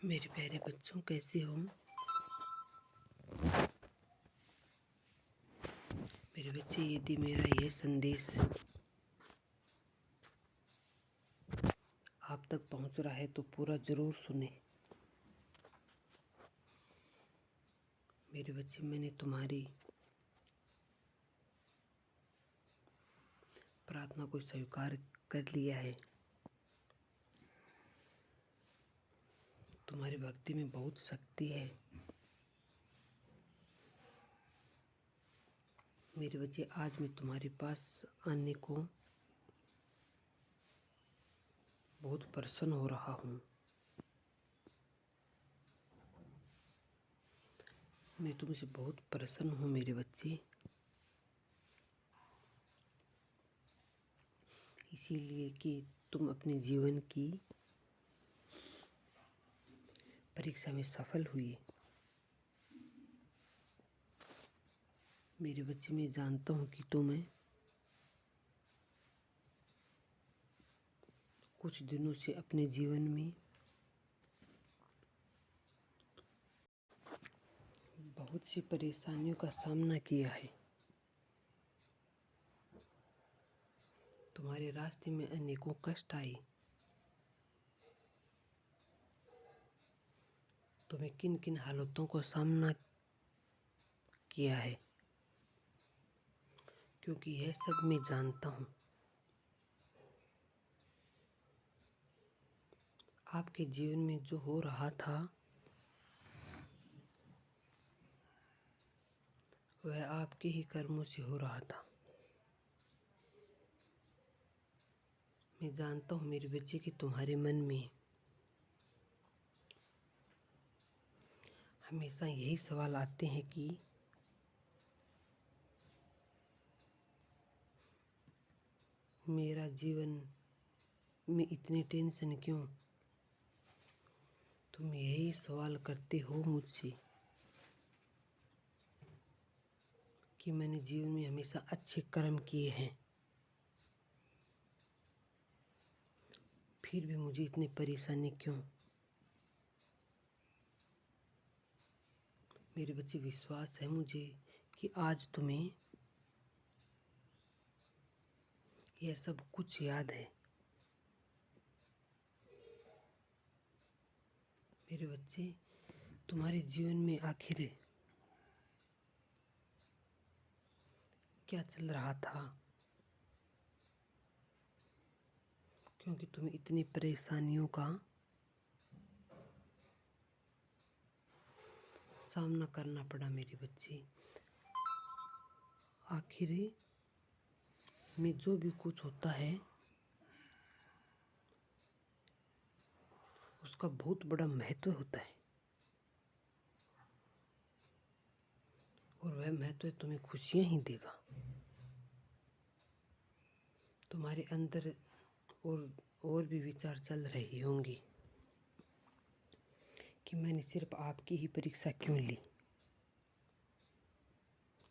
मेरे प्यारे बच्चों, कैसे हो? मेरे बच्चे, यदि मेरा यह संदेश आप तक पहुंच रहा है तो पूरा जरूर सुने। मेरे बच्चे, मैंने तुम्हारी प्रार्थना को स्वीकार कर लिया है। तुम्हारी भक्ति में बहुत शक्ति है। मेरे बच्चे, आज मैं तुम्हारे पास आने को बहुत प्रसन्न हो रहा हूँ। मैं तुमसे बहुत प्रसन्न हूँ मेरे बच्चे, इसीलिए कि तुम अपने जीवन की परीक्षा में सफल हुई। मेरे बच्चे, मैं जानता हूँ कि तुम्हें कुछ दिनों से अपने जीवन में बहुत सी परेशानियों का सामना किया है। तुम्हारे रास्ते में अनेकों कष्ट आए। तुम्हें किन किन हालातों का सामना किया है, क्योंकि यह सब मैं जानता हूँ। आपके जीवन में जो हो रहा था वह आपके ही कर्मों से हो रहा था। मैं जानता हूँ मेरे बच्चे कि तुम्हारे मन में हमेशा यही सवाल आते हैं कि मेरा जीवन में इतनी टेंशन क्यों? तुम यही सवाल करते हो मुझसे कि मैंने जीवन में हमेशा अच्छे कर्म किए हैं, फिर भी मुझे इतनी परेशानी क्यों? मेरे बच्चे, विश्वास है मुझे कि आज तुम्हें यह सब कुछ याद है। मेरे बच्चे, तुम्हारे जीवन में आखिर क्या चल रहा था, क्योंकि तुम्हें इतनी परेशानियों का सामना करना पड़ा? मेरे बच्चे, आखिर में जो भी कुछ होता है उसका बहुत बड़ा महत्व होता है, और वह महत्व तुम्हें खुशियां ही देगा। तुम्हारे अंदर और भी विचार चल रहे होंगे कि मैंने सिर्फ आपकी ही परीक्षा क्यों ली।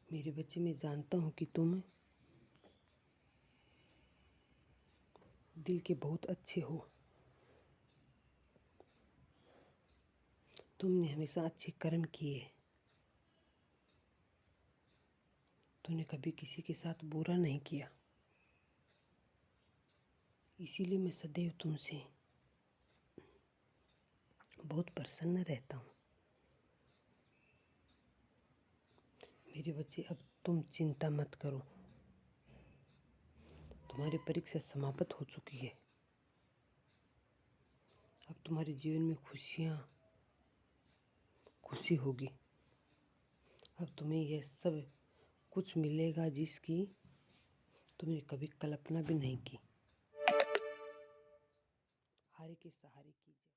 मेरे बच्चे, मैं जानता हूँ कि तुम दिल के बहुत अच्छे हो। तुमने हमेशा अच्छे कर्म किए। तुमने कभी किसी के साथ बुरा नहीं किया। इसीलिए मैं सदैव तुमसे बहुत प्रसन्न रहता हूँ। मेरे बच्चे, अब तुम चिंता मत करो। तुम्हारी परीक्षा समाप्त हो चुकी है। अब तुम्हारे जीवन में खुशी होगी। अब तुम्हें यह सब कुछ मिलेगा जिसकी तुमने कभी कल्पना भी नहीं की। हारे के सहारे कीजिए।